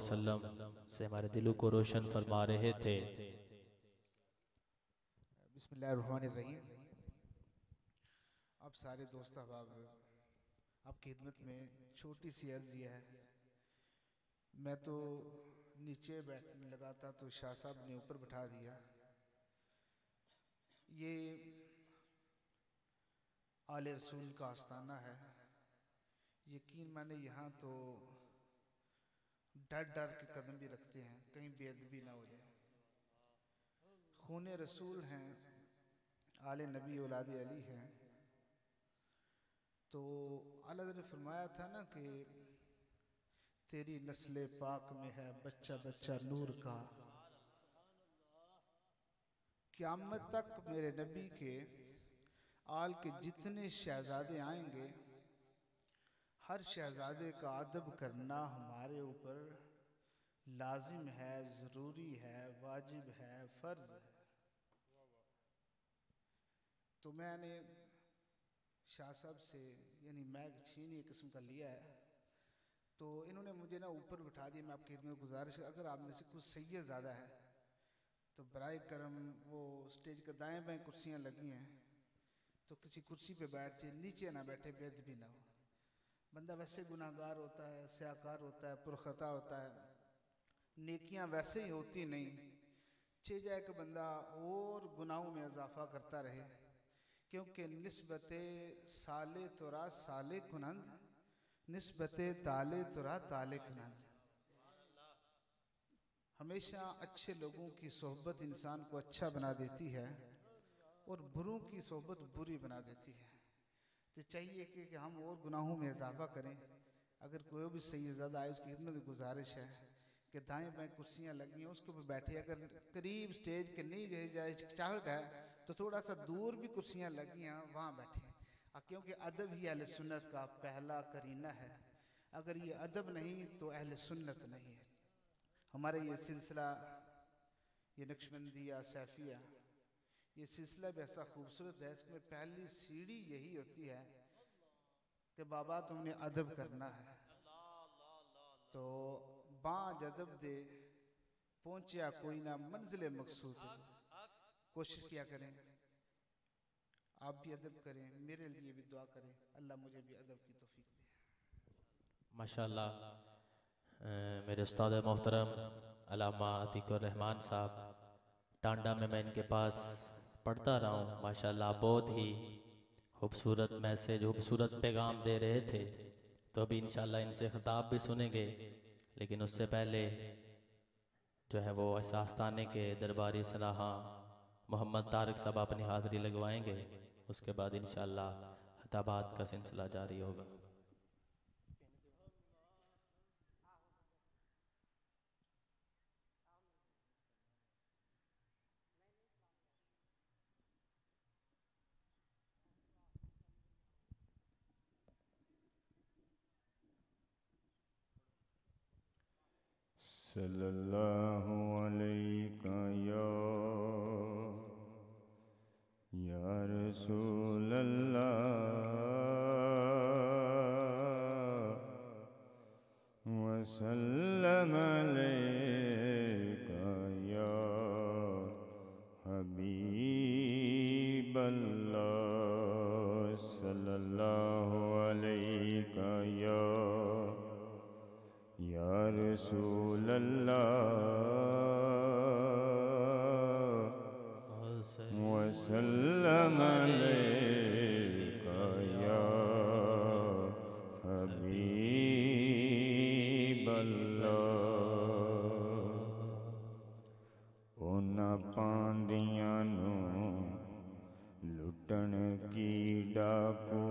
वसल्लम से हमारे दिलों को रोशन फरमा रहे थे। बिस्मिल्लाहिर्रहमानिर्रहीम। अब सारे दोस्त अहबाब आपकी खिदमत में छोटी सी अर्ज़ ये है, मैं तो नीचे बैठने लगा था तो शाह साहब ने ऊपर बैठा दिया। ये आले रसूल का आस्ताना है। यकीन माने यहाँ तो डर डर के कदम भी रखते हैं, कहीं बेअदबी ना हो जाए। खून रसूल हैं, आले नबी औलाद अली हैं। तो आला ने फरमाया था ना कि तेरी नस्ल पाक में है बच्चा बच्चा नूर का। क़यामत तक मेरे नबी के आल के जितने शहजादे आएंगे, हर शहजादे का अदब करना हमारे ऊपर लाजिम है, ज़रूरी है, वाजिब है, फ़र्ज़ है। तो मैंने शाह साहब से यानी मैग छीन ये किस्म का लिया है। तो इन्होंने मुझे ना ऊपर बिठा दिया। मैं आपकी खिदमत में गुजारिश, अगर आप में से कुछ सैयद ज़्यादा है तो बराए करम वो स्टेज के दाएं बाएं कुर्सियाँ लगी हैं तो किसी कुर्सी पे बैठ जाए, नीचे ना बैठे, बेअदबी ना हो। बंदा वैसे गुनाहगार होता है, स्याकार होता है, पुरखता होता है, नेकियां वैसे ही होती नहीं। चे जाए कि बंदा और गुनाहों में इजाफा करता रहे, क्योंकि निस्बत साले तुरा साले कुनंद, निस्बत ताले तुरा ताले कुनंद। हमेशा अच्छे लोगों की सोहबत इंसान को अच्छा बना देती है और बुरों की सोहबत बुरी बना देती है। तो चाहिए कि हम और गुनाहों में इजाफा करें। अगर कोई भी सैयद आए, उसकी खिदमत में गुजारिश है कि दाएं बाएं कुर्सियां लगी हैं उसके ऊपर बैठे। अगर करीब स्टेज के नहीं रह जाए चाहत है तो थोड़ा सा दूर भी कुर्सियां लगी हैं वहाँ बैठे, क्योंकि अदब ही अहले सुन्नत का पहला करीना है। अगर ये अदब नहीं तो अहले सुन्नत नहीं है। हमारे ये सिलसिला, ये नक्शबंदिया सैफिया, ये सिलसिला भी ऐसा खूबसूरत है। इसमें पहली सीढ़ी यही होती है कि बाबा तुमने अदब करना है। तो बाज अदब दे पहुंचा कोई ना मंजिल मकसूद। कोशिश किया करें, आप भी अदब करें, मेरे लिए भी दुआ करें, अल्लाह मुझे भी अदब की तौफीक दे। माशाल्लाह मेरे उस्ताद मोहतरम अल्लामा अतीकुर रहमान साहब, टांडा में मैं इनके पास पढ़ता रहा हूँ। माशाल्लाह बहुत ही खूबसूरत मैसेज, खूबसूरत पैगाम दे रहे थे। तो अभी इंशाल्लाह इनसे खिताब भी सुनेंगे, लेकिन उससे पहले जो है वो इस आस्थाने के दरबारी सलाहा मोहम्मद तारिक साहब अपनी हाज़िरी लगवाएंगे। उसके बाद इंशाल्लाह खिताबात का सिलसिला जारी होगा। सल्लल्लाहु अलैका या रसूल अल्लाह वसल्लम अलैका या हबीब अल्लाह। सल्लल्लाहु अलैका या रसूल अल्लाह वसल्लम अलैका या हबीब अल्लाह। उन्हां पांदियां नूं लुटण की डाकू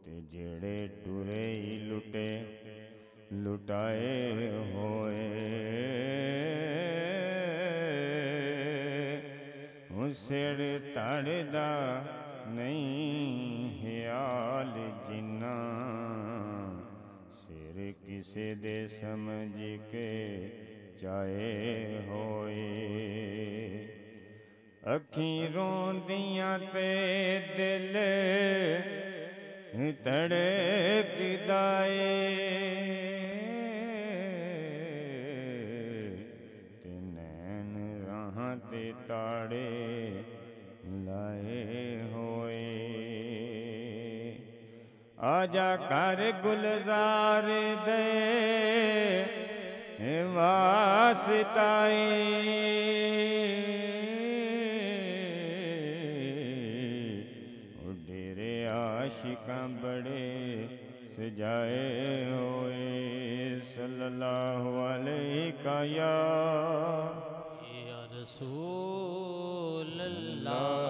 ते जेड़े टुरे ही लुटे लुटाए होए। सिर तड़दा नहीं ख्याल जिन्ना, सिर किसे दे समझ के चाहे होए। अखीं रोंदियां ते दिल ਤੜਕਦਾਏ ਤੇ ਨੈਣ ਰਾਹਾਂ ਤੇ ਤਾੜੇ ਲਾਏ ਹੋਏ। ਆਜਾ ਕਰ ਗੁਲਜ਼ਾਰ ਦੇ ਵਾਸਤਾਈ ਡੇਰੇ ਆशिਕਾਂ ਬੜੇ सजाए होए। सल्लल्लाहु अलैहि या रसूल अल्लाह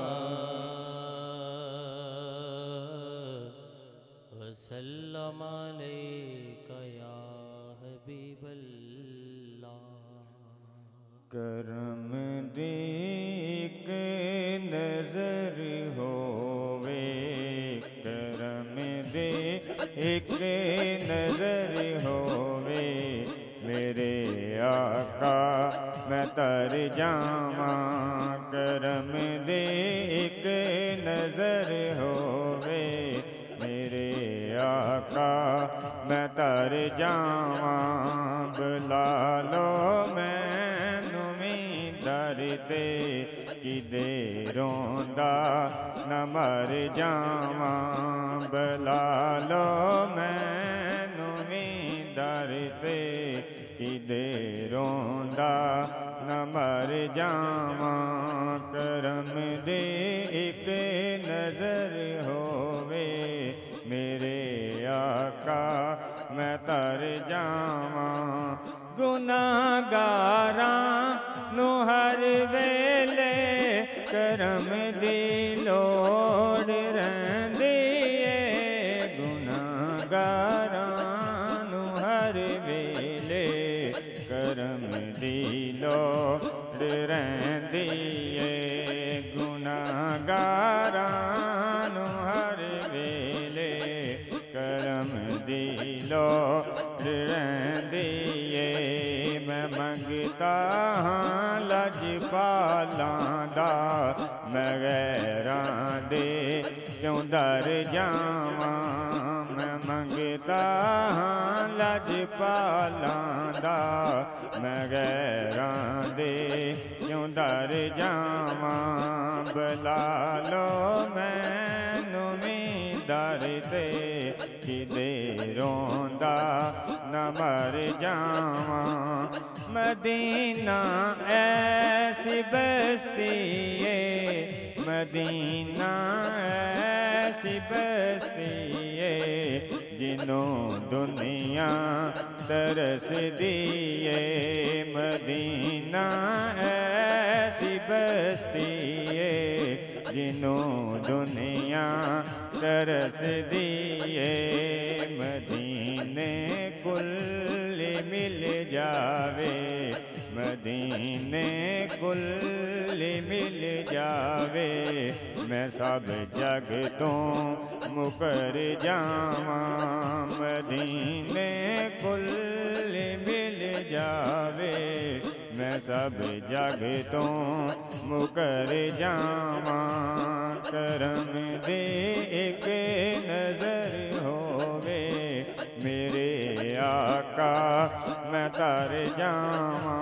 वसल्लम अलैका या हबीब अल्लाह। करम दीक नजर होवे, करम दे एक नजर होवे मेरे आका मैं तर जावा। करम दे एक नजर होवे मेरे आका मैं तर जावा। बुला लो मैनू भी दर ते कि दे रोंदा न मर जावा। बुला लो मैनू भी दर ते कि दे रोंदा न मर जावा। करम दे एक नजर होवे मेरे आका मैं तर जावा। गुनाहगारां नू हर वेले करम दी लोड़ रहिंदी है। गुनाहगारां नू हर वेले करम दी लोड़ रहिंदी है। गुनाहगारां नू हर वेले करम दी लोड़ रहिंदी है। मैं मंगता हाँ लजपालां दा मैं गैरां दे क्यों दर जावां। मैं मंगता हाँ लजपालां दा मैं गैरां दे क्यों दर जावां। बुला लो मैनू भी दर ते कि दे रोंदा न मर जावां। मदीना ऐसी बस्ती है, मदीना ऐसी बस्ती है जिन्हों दुनिया तरस दिए। मदीना ऐसी बस्ती है जिन्हों दुनिया तरस दिए। मदीने कुल मिल जावे, मदीने कुल मिल जावे मैं सब जग तो मुकर जावा। मदीने कुल मिल जावे मैं सब जग तो मुकर जावा। करम दे एक नजर होवे मेरे आका मैं तर जावा।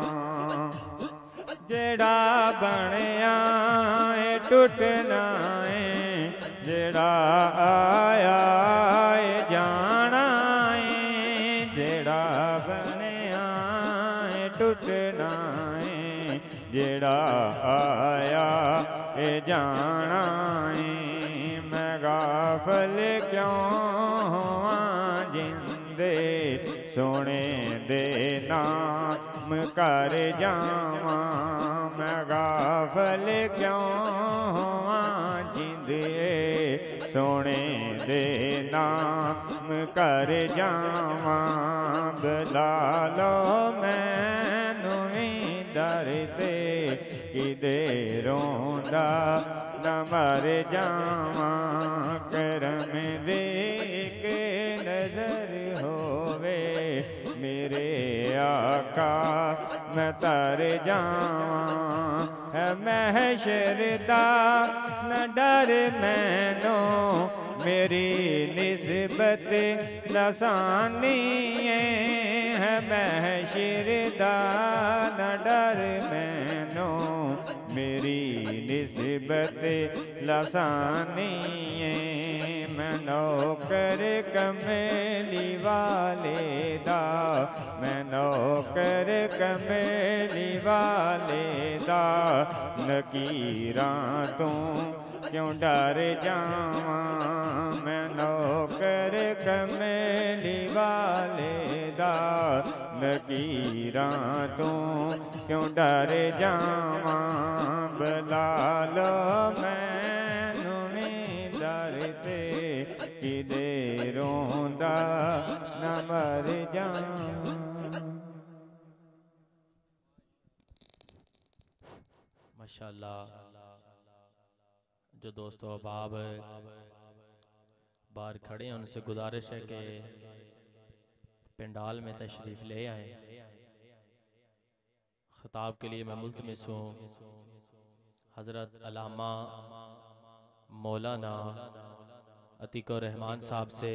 जेड़ा बनया है टुटना है, जेड़ा आया है जाना है। जेड़ा बनया है टुटना है, जेड़ा आया है जाना है। मैं गाफल क्यों होवां जिंदे सोने दे नाम कर जावा। मैं गाफल क्यों होवां जिंदे सोने दे नाम कर जावा। बुला लो मैनू भी दर ते कि दे रोंदा न मर जावा। करम दे एक नजर होवे मेरे आका मैं तर जावा। है महशर दा न डर मैनू मेरी निस्बत लसानी है महशर दा न डर मैनू मेरी निस्बत लसानी मैं नौकर कमेली वाले दा मैं नौकर कमेली वाले दा नकीरां तू क्यों डर जावां मैं नौकर कमेली वाले दा नकीरां तू क्यों डर जावां बलालो मैनू नी डर ते किदे रोंदा न मर जावां। माशाल्लाह। जो दोस्तों अहबाब बाहर खड़े हैं उनसे गुजारिश है कि पंडाल में तशरीफ़ ले आए। खिताब के लिए मैं मुल्तमिस हूँ हज़रत अल्लामा मौलाना अतीकुर रहमान साहब से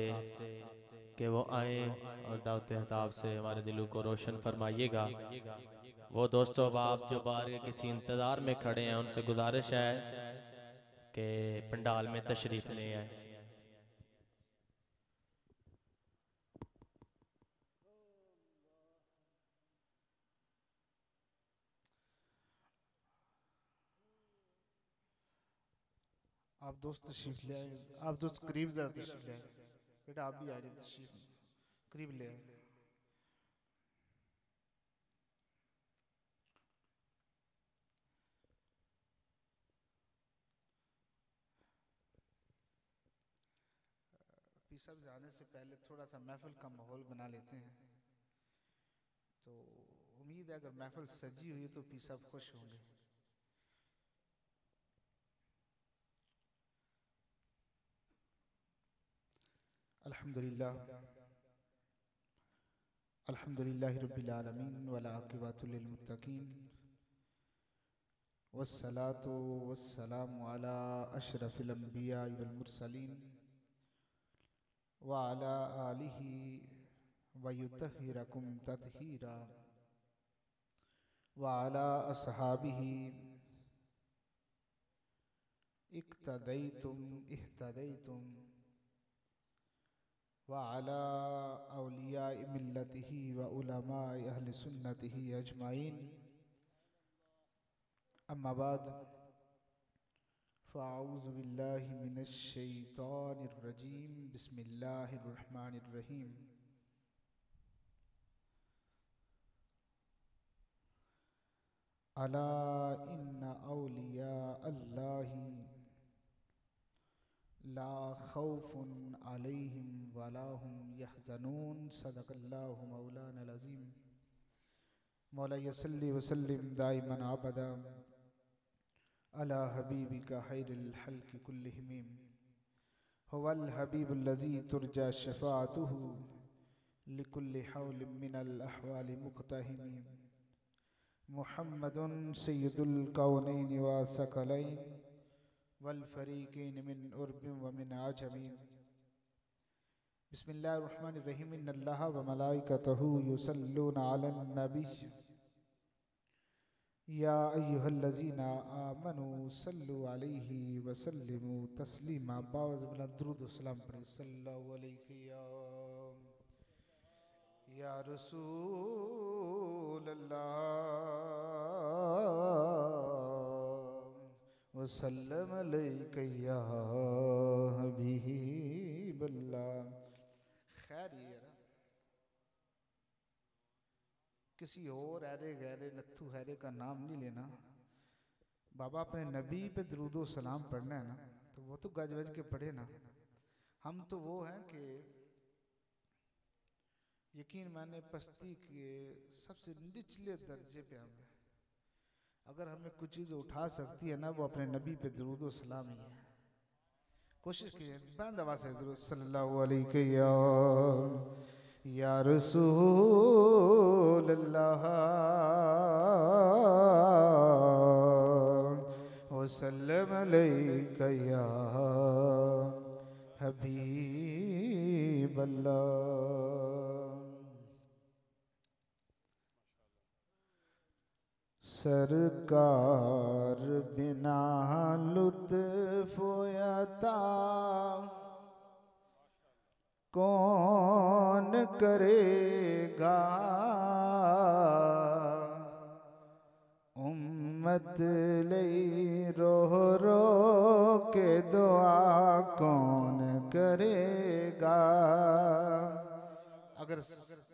कि वो आए और दावत खिताब से हमारे दिलों को रोशन फरमाइएगा। वो दोस्तों अहबाब जो बाहर के किसी इंतज़ार में खड़े हैं उनसे गुजारिश है कि पंडाल में तशरीफ़ ले आए। आप दोस्त तशरीफ ले आए, आप दोस्त करीब ज़रा तशरीफ ले आए, बेटा आप भी आ जाए तशरीफ करीब ले आए। सब जाने से पहले थोड़ा सा महफिल का माहौल बना लेते हैं, तो उम्मीद है अगर महफिल सजी हुई तो पी साहब खुश होंगे। अल्हम्दुलिल्लाह अल्हम्दुलिल्लाहि रब्बिल आलमीन वल आक़िबतु लिल मुत्तक़ीन वस्सलातु वस्सलामु अला अशरफिल अंबिया वल मुरसलीन व अला आलिहि व युतहिरकुम तत्हीरा व अला अस्हाबिहि इक्तदैतुम इह्तदैतुम व अला औलिया मिल्लतिही व उलमाए अहले सुन्नतिही अजमाइन। अम्मा बाद फ़अऊज़ु बिल्लाहि मिनश शैतानिर रजीम बिस्मिल्लाहिर रहमानिर रहीम। अला इन्ना औलिया अल्लाहि ला खौफुन अलैहिम वला हुम यहज़नून। सदक़ल्लाहु मौलाना अज़ीम। मौला यसल्ली वसल्लिम दाइमन अबदा अला हबीबिका खैरिल खल्क़ि कुल्लिहिम हुवल हबीबुल्लज़ी तुरजा शफ़ाअतुहु लिकुल्लि हौलिम मिनल अहवालि मुक़तहिम। मुहम्मदुन सय्यिदुल कौनैनि व सकलैन वल फ़रीक़ैन मिन उर्बिन व मिन अजमीन। बिस्मिल्लाहिर रहमानिर रहीम। इन्नल्लाहा व मलाइकतहु युसल्लूना अलन नबी या अय्युहल्लज़ीना आमनू सल्लु अलैहि व सल्लिमू तस्लीमा। बावज़ बिला दुरूद व सलाम पढ़े। सल्लल्लाहु अलैहि या रसूल अल्लाह व सल्लम अलैहि या हबीब अल्लाह। खैर ये किसी और ऐरे गैरे नत्थू हैरे का नाम नहीं लेना। बाबा अपने नबी पे दरूद व सलाम पढ़ना है ना, तो वो तो गज वज के पढ़े ना। हम तो वो हैं कि यकीन माने पस्ती के सबसे निचले दर्जे पे हम हैं। अगर हमें कुछ चीज़ उठा सकती है ना, वो अपने नबी पे दरूद व सलाम ही है। कोशिश कीजिए बुलंद आवाज़ से दरूद सल्लल्लाहु अलैहि या रसूल अल्लाह व सल्लम अलैका या हबीब अल्लाह। सरकार बिना लुत्फ़ अता कौन करेगा, उम्मत लई रो रो के दुआ कौन करेगा। अगर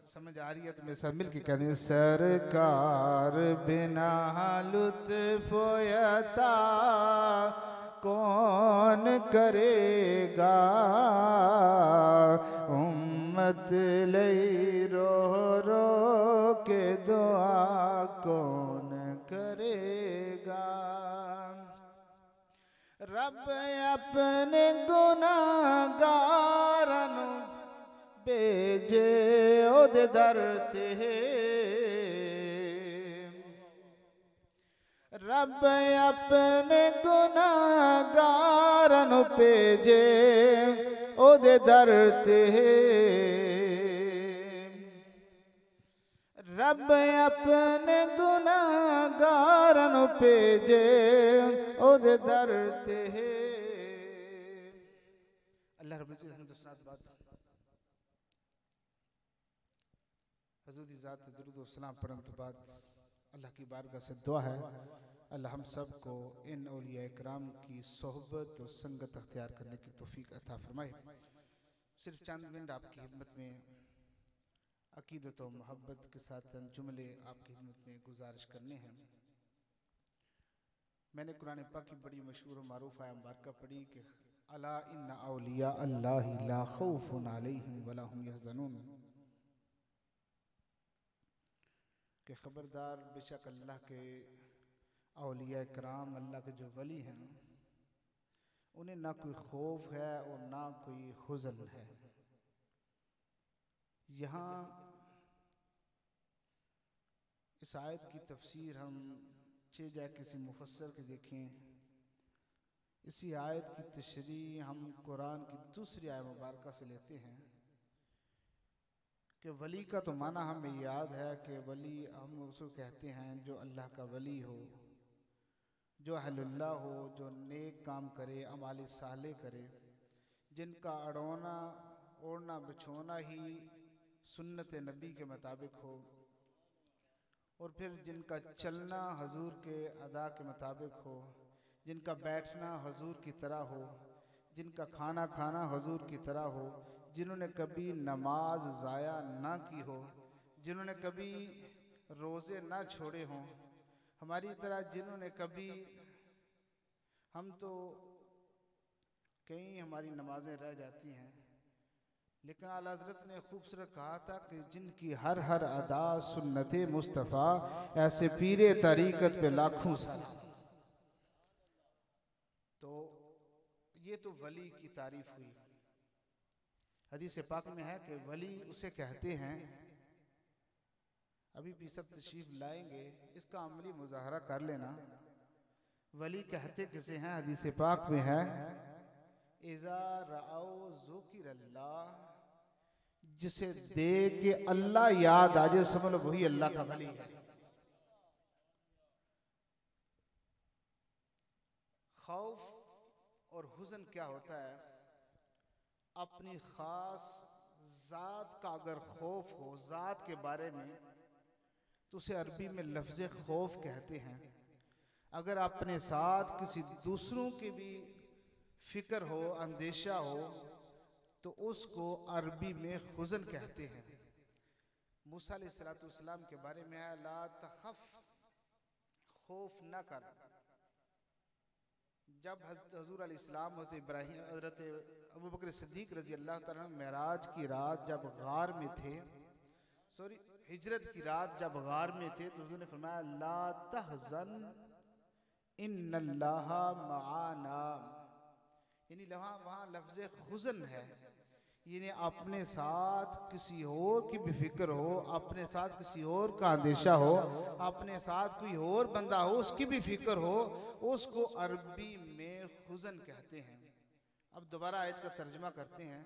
समझ आ रही है तो मेरे साथ मिल के कह दें, सरकार बिना लुत्फ़ अता कौन करेगा, उम्मत लई रो रो के दुआ कौन करेगा। रब अपने गुनाहगारां नूं भेजे ओदे दर ते, रब अपने गुनाहगारां नूं भेजे ओदे दर ते, रब अपने गुनाहगारां नूं भेजे ओदे दर ते। अल्लाह रब्बुल इज्जत ने बात हुज़ूर दी ज़ात पे दुरूद व सलाम पढ़ने के बाद अल्लाह की बारगाह से दुआ है, अल्लाह हम सब को इन औलिया इकराम की सोहबत और संगत अख्तियार करने की तौफीक अता फरमाए। सिर्फ चंद मिनट आपकी खिदमत में अकीदत और मोहब्बत के साथ चंद जुमले आपकी खिदमत में गुजारिश करने हैं। मैंने कुरान पाक की बड़ी मशहूर और मारूफ आया मुबारका पढ़ी कि अला इन्ना औलिया अल्लाहि ला खौफुन अलैहिम वला हुम यहज़नून, कि ख़बरदार बेशक अल्लाह के औलिया कराम, अल्लाह के जो वली हैं, उन्हें ना कोई खौफ है और ना कोई हुज़न है। यहाँ इस आयत की तफसीर हम चाहे किसी मुफस्सर के देखें, इसी आयत की तशरीह हम कुरान की दूसरी आयत मुबारका से लेते हैं कि वली का तो माना हमें याद है कि वली हम उसको कहते हैं जो अल्लाह का वली हो, जो अहलुल्लाह हो, जो नेक काम करे, अमाल साले करे, जिनका अड़ोना ओढ़ना बिछोना ही सुन्नत नबी के मुताबिक हो, और फिर जिनका चलना हजूर के अदा के मुताबिक हो, जिनका बैठना हजूर की तरह हो, जिनका खाना खाना हजूर की तरह हो, जिन्होंने कभी नमाज ज़ाया ना की हो, जिन्होंने कभी रोज़े ना छोड़े हों, हमारी तरह जिन्होंने कभी, हम तो कई हमारी नमाजें रह जाती हैं, लेकिन आला हज़रत ने खूबसूरत कहा था कि जिनकी हर हर अदा सुन्नत मुस्तफ़ा, ऐसे पीरे तरीक़त पे लाखों सलाम। तो ये तो वली की तारीफ हुई। हदीस पाक में है कि वली उसे कहते हैं, अभी भी सब तशरीफ लाएंगे, इसका अमली मुज़ाहरा कर लेना। वली कहते किसे हैं? हदीस पाक में है, इज़ा रअौ ज़ुकिरल्लाह, जिसे देख के अल्लाह याद आ जाए समझ लो वही अल्लाह का वली है। खौफ और हुज़न क्या होता है? अपनी खास ज़ात का अगर खौफ हो ज़ात के बारे में, तो उसे अरबी में लफ्ज़ खौफ कहते हैं। अगर अपने साथ किसी दूसरों की भी फिक्र हो, अंदेशा हो, तो उसको अरबी में हुज़न कहते हैं। मूसा अलैहिस्सलाम के बारे में है, ला तखफ, खौफ न कर। जब हज़ूर अलैहिस्सलाम, हज़रत इब्राहीम, हज़रत अबू बकर सिद्दीक़ रज़ी अल्लाह तआला मेराज की रात जब गार में थे, हिजरत की रात जब गार में थे, तो हुज़ूर ने फरमाया ला तहज़न इन्नल्लाह मआना, यानी वहाँ लफ्ज़ हुज़न है, यानी अपने साथ किसी और की भी फिक्र हो, अपने साथ किसी और का अंदेशा हो, अपने साथ कोई और बंदा हो उसकी भी फिक्र हो, उसको अरबी में हुज़न कहते हैं। अब दोबारा आयत का तर्जुमा करते हैं।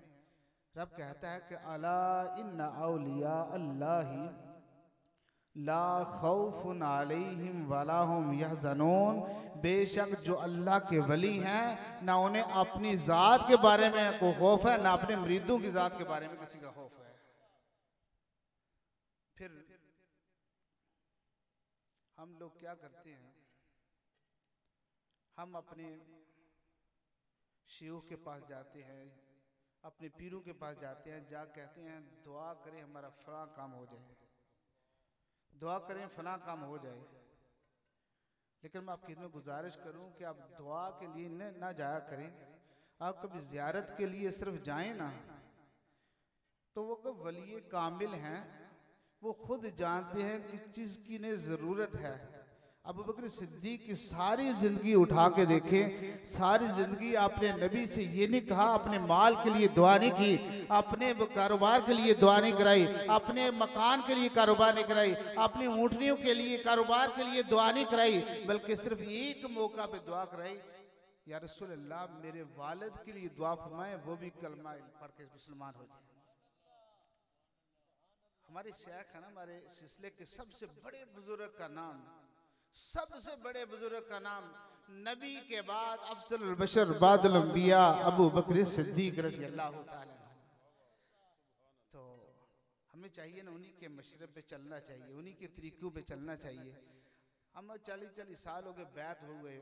रब कहता है कि अला इन्ना औलिया अल्लाही ला खौफुन अलैहिम वला हुम यहज़नून, बेशक जो अल्लाह के वली हैं ना उन्हें अपनी ज़ात के बारे में कोई खौफ है, ना अपने मुरीदों की ज़ात के बारे में किसी का खौफ है। फिर हम लोग क्या करते हैं, हम अपने शेख के पास जाते हैं, अपने पीरों के पास जाते हैं, जा कहते हैं दुआ करें हमारा फलां काम हो जाए, दुआ करें फलां काम हो जाए। लेकिन मैं आपकी में गुजारिश करूं कि आप दुआ के लिए ना जाया करें, आप कभी ज़ियारत के लिए सिर्फ जाएं ना, तो वो कब वली कामिल हैं, वो खुद जानते हैं कि चीज़ की ने ज़रूरत है। अबू बकर सिद्दीक की सारी ज़िंदगी उठा के देखें, सारी ज़िंदगी आपने नबी से ये नहीं कहा, अपने माल के लिए दुआ नहीं की, अपने कारोबार के लिए दुआ नहीं कराई, अपने मकान के लिए कारोबार नहीं कराई, अपनी ऊँटनियों के लिए कारोबार के लिए दुआ नहीं कराई, बल्कि सिर्फ एक मौका पे दुआ कराई, या रसूल अल्लाह मेरे वालिद के लिए दुआ फरमाएं, वो भी कलमा पढ़ के मुसलमान हो जाए। हमारे शेख है ना, हमारे सिलसिले के सबसे बड़े बुजुर्ग का नाम, सबसे बड़े बुजुर्ग का नाम, नबी के बाद अफजलुल बशर बादल अंबिया अबू बकर सिद्दीक रज़ी अल्लाह ताला। तो हमें चाहिए ना उन्हीं के मशरब पे चलना चाहिए, उन्हीं के तरीकों पे चलना चाहिए। हम 40 साल हो गए बैत हो गए,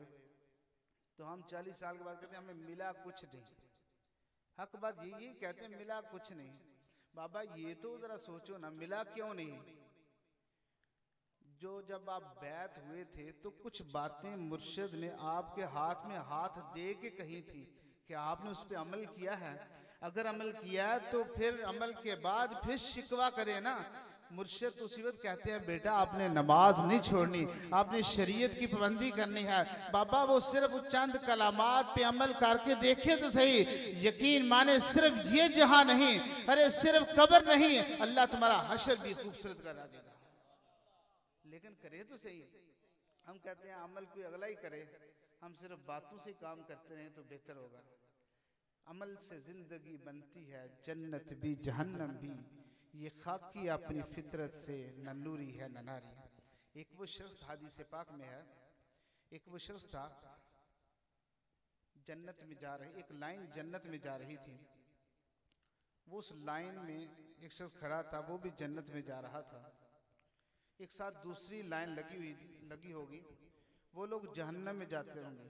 तो हम 40 साल के बाद कहते हैं हमें मिला कुछ नहीं। हक बात यही कहते हैं मिला कुछ नहीं। बाबा ये तो जरा सोचो ना, मिला क्यों नहीं? जो जब आप बैत हुए थे तो कुछ बातें मुर्शिद ने आपके हाथ में हाथ दे के कही थी कि आपने उस पर अमल किया है। अगर अमल किया है तो फिर अमल के बाद फिर शिकवा करे ना। मुर्शिद तो उसी वक्त कहते हैं बेटा आपने नमाज नहीं छोड़नी, आपने शरीयत की पाबंदी करनी है। बाबा वो सिर्फ चंद कलामात पे अमल करके देखे तो सही, यकीन माने सिर्फ ये जहां नहीं, अरे सिर्फ कब्र नहीं, अल्लाह तुम्हारा हशर भी खूबसूरत करा देगा। लेकिन करे तो सही। हम कहते हैं अमल कोई अगला ही करे, हम सिर्फ बातों से काम करते रहें तो बेहतर होगा। अमल से जिंदगी बनती है, जन्नत भी जहन्नम भी, ये खाकी अपनी फितरत से न नूरी है न नारी। एक वो शख्स हदीस पाक में है, एक वो शख्स था जन्नत में जा रही, एक लाइन जन्नत में जा रही थी, वो उस लाइन में एक शख्स खड़ा था, वो भी जन्नत में जा रहा था। एक साथ दूसरी लाइन लगी होगी, वो लोग जहन्नम में जाते होंगे।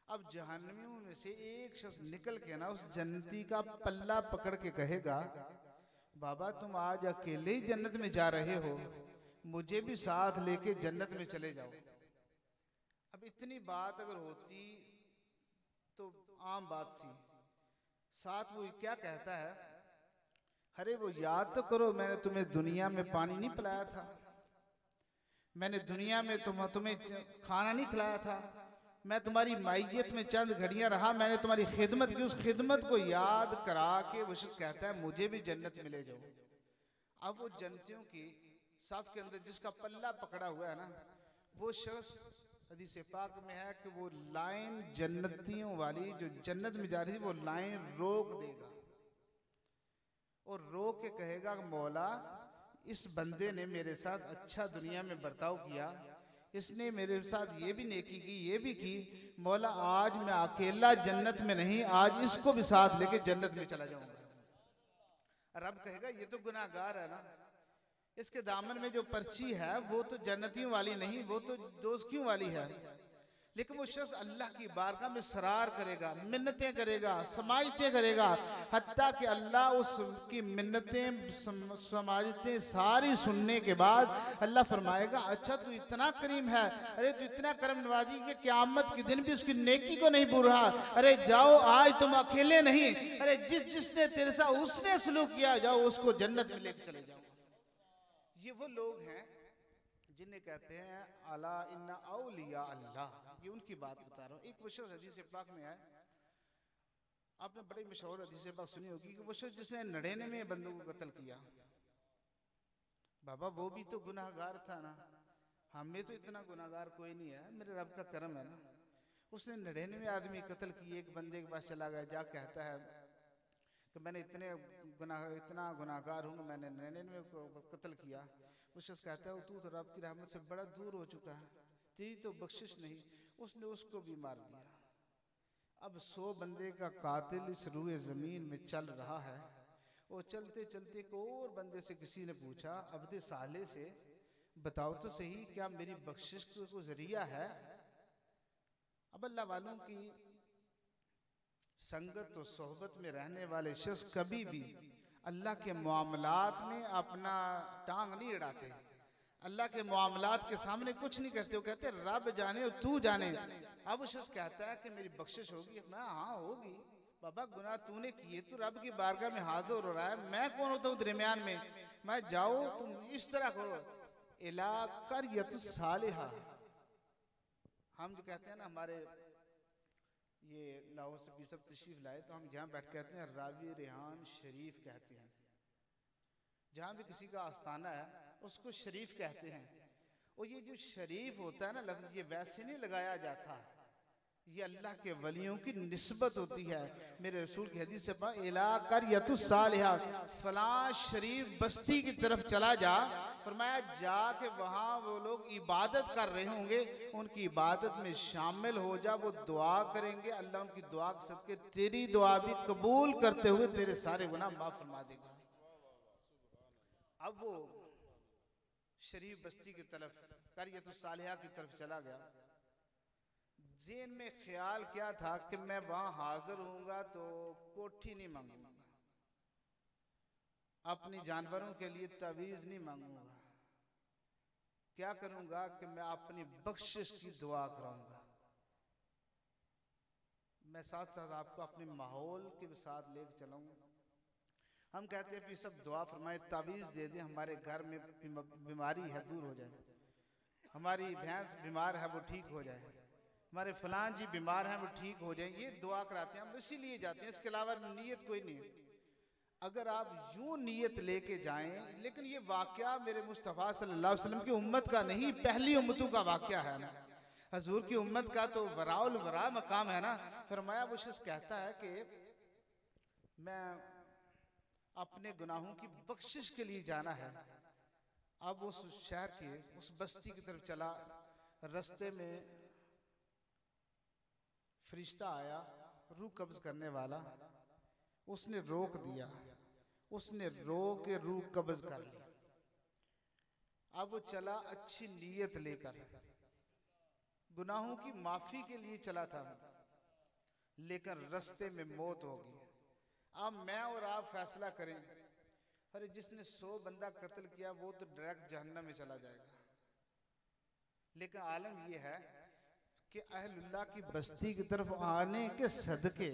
अब जहन्नमियों में से एक शख्स निकल के ना उस जन्नती का पल्ला पकड़ के कहेगा बाबा तुम आज अकेले ही जन्नत में जा रहे हो, मुझे भी साथ लेके जन्नत में चले जाओ। अब इतनी बात अगर होती तो आम बात थी, साथ वो क्या कहता है, अरे वो याद तो करो मैंने तुम्हें दुनिया में पानी नहीं पिलाया था, मैंने दुनिया में तुम्हें खाना नहीं खिलाया था, मैं तुम्हारी मायियत में चंद घड़ियां रहा, मैंने तुम्हारी खिदमत की, उस खिदमत को याद करा के वो शख्स कहता है मुझे भी जन्नत में ले जाओ। अब वो जन्नतियों की साफ के अंदर जिसका पल्ला पकड़ा हुआ है ना, वो शख्स हदीस पाक में है कि वो लाइन जन्नतियों वाली जो जन्नत में जा रही थी, वो लाइन रोक देगा और रोक के कहेगा मौला इस बंदे ने मेरे साथ अच्छा दुनिया में बर्ताव किया, इसने मेरे साथ ये भी नेकी की, ये भी की, मौला आज मैं अकेला जन्नत में नहीं, आज इसको भी साथ लेके जन्नत में चला जाऊंगा। रब कहेगा ये तो गुनाहगार है ना, इसके दामन में जो पर्ची है वो तो जन्नतियों वाली नहीं, वो तो दोज़खियों वाली है। लेकिन वो शख्स अल्लाह की बारगाह में सरार करेगा, मिन्नतें करेगा, समाजतें करेगा, हत्ता कि अल्लाह उसकी मिन्नतें समाजतें सारी सुनने के बाद अल्लाह फरमाएगा अच्छा तू इतना करीम है, अरे तू इतना करम नवाजी के क़यामत के दिन भी उसकी नेकी को नहीं भूल रहा, अरे जाओ आज तुम अकेले नहीं, अरे जिसने तेरे साथ उसने सलूक किया, जाओ उसको जन्नत में लेकर चले जाओ। ये वो लोग हैं जिन्हें कहते हैं अला इन्ना औलिया अल्लाह, ये उनकी बात बता रहा हूँ। एक वो शख्स हदीस पाक में है, आपने बड़ी मशहूर हदीस पाक सुनी होगी कि वो शख्स जिसने 99 बंदों को कत्ल किया, बाबा वो भी तो गुनाहगार था ना, हमें तो इतना गुनाहगार कोई नहीं है, मेरे रब का करम है ना। उसने 99 आदमी कत्ल किए, एक बंदे के पास चला गया, जा कहता है कि मैंने इतना गुनाहगार हूँ, मैंने 99 को कत्ल किया। वो शख्स कहता है तू तो रब की रहमत से बड़ा दूर हो चुका है, तेरी तो बख्शिश नहीं। उसने उसको भी मार दिया। अब 100 बंदे का कातिल इस रूए ज़मीन में चल रहा है। वो चलते चलते एक और बंदे से किसी ने पूछा, अब्दे साले से, बताओ तो सही क्या मेरी बख्शिश को जरिया है? अब अल्लाह वालों की संगत और सोहबत में रहने वाले शख्स कभी भी अल्लाह के मामलात में अपना टांग नहीं अड़ाते, अल्लाह के मामलात के सामने कुछ नहीं कहते। वो कहते रब जाने और तू जाने। अब वो शख्स कहता है कि मेरी बख्शिश होगी। मैं हाँ होगी बाबा, गुनाह तूने किए, तू रब की बारगाह में हाजिर हो रहा है, मैं कौन होता हूँ दरमियान में? मैं जाओ तुम इस तरह करो, इला कर या तू सालिहा। हम जो कहते हैं ना, हमारे ये लाहौर से भी सब तशरीफ लाए तो हम यहाँ बैठ कहते हैं रावी रेहान शरीफ कहते हैं। जहाँ भी किसी का आस्थाना है उसको शरीफ कहते हैं। और ये जो शरीफ होता है ना लफ्ज़, ये वैसे नहीं लगाया जाता, ये अल्लाह के वलियों की निस्बत होती है। मेरे रसूल की हदीस से इला कर या तू सालिहा, फलां शरीफ बस्ती की तरफ चला जा, फरमाया जाके वहाँ वो लोग इबादत कर रहे होंगे, उनकी इबादत में शामिल हो जा, वो दुआ करेंगे, अल्लाह उनकी दुआ के सदके तेरी दुआ भी कबूल करते हुए तेरे सारे गुनाह माफ फरमा देगा। अब वो शरीफ बस्ती की तरफ कर या तू सालिहा की तरफ चला गया। जेन में ख्याल क्या था कि मैं वहां हाजिर होऊंगा तो कोठी नहीं मांगूंगा, अपनी जानवरों के लिए तवीज नहीं मांगूंगा, क्या करूंगा कि मैं अपनी बख्शिश की दुआ कराऊंगा। मैं साथ साथ आपको अपने माहौल के साथ लेकर चलाऊंगा। हम कहते हैं कि सब दुआ फरमाए, तावीज़ दे दें, हमारे घर में बीमारी है दूर हो जाए, हमारी भैंस बीमार है वो ठीक हो जाए, हमारे फलान जी बीमार हैं वो ठीक हो जाए, ये दुआ कराते हैं हम, इसीलिए जाते हैं, इसके अलावा नीयत कोई नहीं है। अगर आप यूं नीयत लेके जाएं, लेकिन ये वाकया मेरे मुस्तफ़ा सल्लल्लाहु अलैहि वसल्लम की उम्मत का नहीं, पहली उम्मतों का वाकया है ना। हजूर की उम्मत का तो वराउल वरा मकाम है ना। फरमाया वो शख्स कहता है कि मैं अपने गुनाहों की बख्शिश के लिए जाना है। अब उस शहर के उस बस्ती की तरफ चला, रास्ते में फरिश्ता आया, रूह कब्ज करने वाला, उसने रोक दिया, उसने रोक के रूह कब्ज कर ली। अब वो चला अच्छी नीयत लेकर, गुनाहों की माफी के लिए चला था, लेकिन रास्ते में मौत हो गई। अब मैं और आप फैसला करें, अरे जिसने 100 बंदा कत्ल किया वो तो डायरेक्ट जहन्नम में चला जाएगा। लेकिन आलम यह है कि अहलुल्लाह की बस्ती की तरफ आने के सदके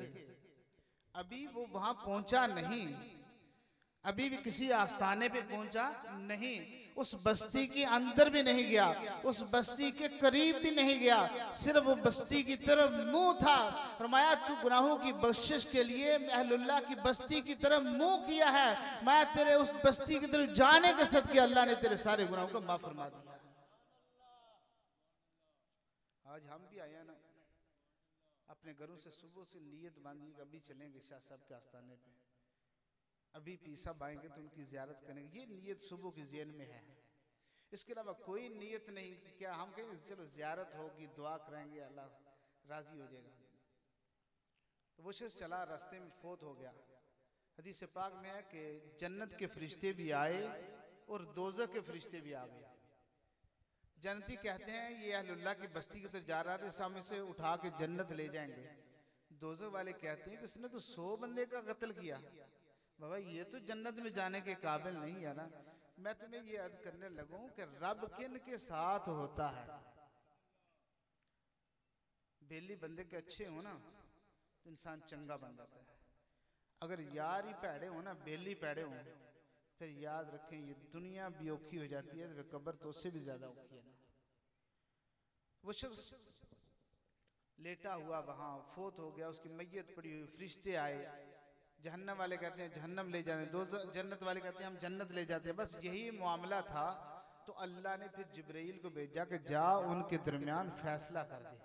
अभी वो वहां पहुंचा नहीं, अभी भी किसी आस्थाने पे पहुंचा नहीं, उस बस्ती के अंदर भी नहीं गया, उस बस्ती के करीब भी नहीं गया, सिर्फ वो बस्ती की तरफ मुंह था। फरमाया तू गुनाहों की बख्शिश के लिए अहलुल्लाह की बस्ती की तरफ मुंह किया है, मैं तेरे उस बस्ती की तरफ जाने के सदके अल्लाह ने तेरे सारे गुनाहों को माफ फरमा दिया। आज हम भी आए ना अपने घरों से, सुबह से नीयत बांधी, अभी चलेंगे शाह साहब के आस्थाने पे, अभी पीसा आएंगे तो उनकी जियारत करेंगे, ये नीयत सुबह की ज़हन में है। इसके अलावा कोई नीयत नहीं कि क्या हम कहें चलो जियारत होगी, दुआ करेंगे, अल्लाह राजी हो जाएगा। तो वो शख्स चला, रास्ते में फौत हो गया। हदीस पाक में है कि जन्नत के फरिश्ते भी आए और दोज़ख के फरिश्ते भी आ गए। जन्नती कहते हैं ये अहलुल्लाह की बस्ती की तरफ जा रहा था, सामने से उठा के जन्नत ले जाएंगे। दोज़ख वाले कहते हैं कि इसने तो 100 बंदे का कत्ल किया, बाबा ये तो जन्नत में जाने के काबिल नहीं है ना। मैं तुम्हें ये अर्ज करने लगूं कि रब किन के साथ होता है। बेली बंदे के अच्छे हो ना तो इंसान चंगा बन जाता है, अगर यार ही पैड़े हो ना, बेली पैड़े हो, फिर याद रखें ये दुनिया भी औखी हो जाती है तो कब्र तो उससे भी ज्यादा औखी है ना। वो शख्स लेटा हुआ वहां फौत हो गया, उसकी मैयत पड़ी हुई, फरिश्ते आए, जहन्नम वाले कहते हैं जहन्नम ले जाने दो, जन्नत वाले कहते हैं हम जन्नत ले जाते हैं। बस यही मामला था तो अल्लाह ने फिर जिब्राइल को भेजा कि जा उनके दरमियान फैसला कर दे।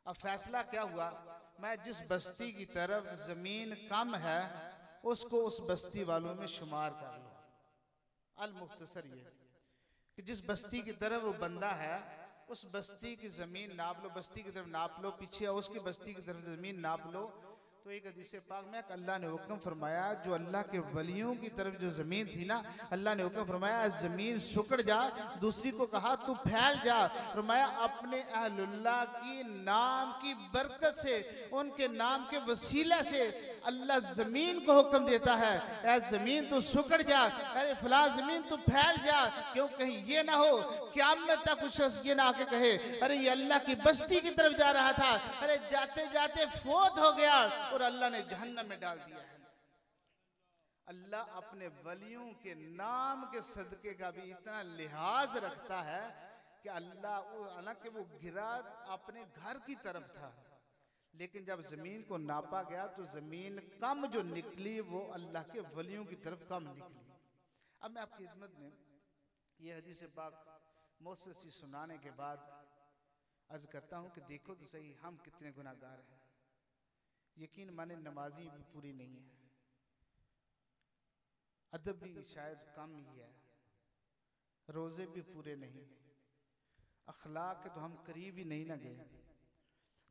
अब फैसला क्या हुआ, मैं जिस बस्ती की तरफ जमीन कम है उसको उस बस्ती वालों में शुमार कर लो। अल मुख्तसर ये कि जिस बस्ती की तरफ वो बंदा है उस बस्ती की जमीन नाप लो, बस्ती की तरफ नाप लो, पीछे उसकी बस्ती की तरफ जमीन नाप लो। तो एक हदीस पाक में अल्लाह ने हुक्म फरमाया, जो अल्लाह के वलियों की तरफ जो जमीन थी ना, अल्लाह ने हुक्म फरमाया जमीन सुकड़ जा। दूसरी को कहा तू फैल जा। फरमाया अपने अहलुल्लाह की नाम की बरकत से, उनके नाम के वसीला से अल्लाह जमीन को हुक्म देता है, ऐ जमीन तू सुकड़ जा, अरे फला जमीन तू फैल जा। क्यों, कहीं ये ना हो क़यामत तक कुछ ये ना आके कहे अरे ये अल्लाह की बस्ती की तरफ जा रहा था, अरे जाते जाते फोत हो गया और अल्लाह ने जहन्नम में डाल दिया है। अल्लाह अपने वलियों के नाम के सदके का भी इतना लिहाज रखता है कि अल्लाह, हालांकि वो गिरा अपने घर की तरफ था, लेकिन जब जमीन को नापा गया तो जमीन कम जो निकली वो अल्लाह के वलियों की तरफ कम निकली। अब मैं आपकी खिदमत में ये हदीस पाक मुसलसल सुनाने के बाद अर्ज करता हूँ कि देखो तो सही हम कितने गुनाहगार हैं। यकीन माने नमाजी भी पूरी नहीं है, अदब भी शायद कम ही है, रोजे भी पूरे नहीं, अखलाक के तो हम करीब ही नहीं ना गए।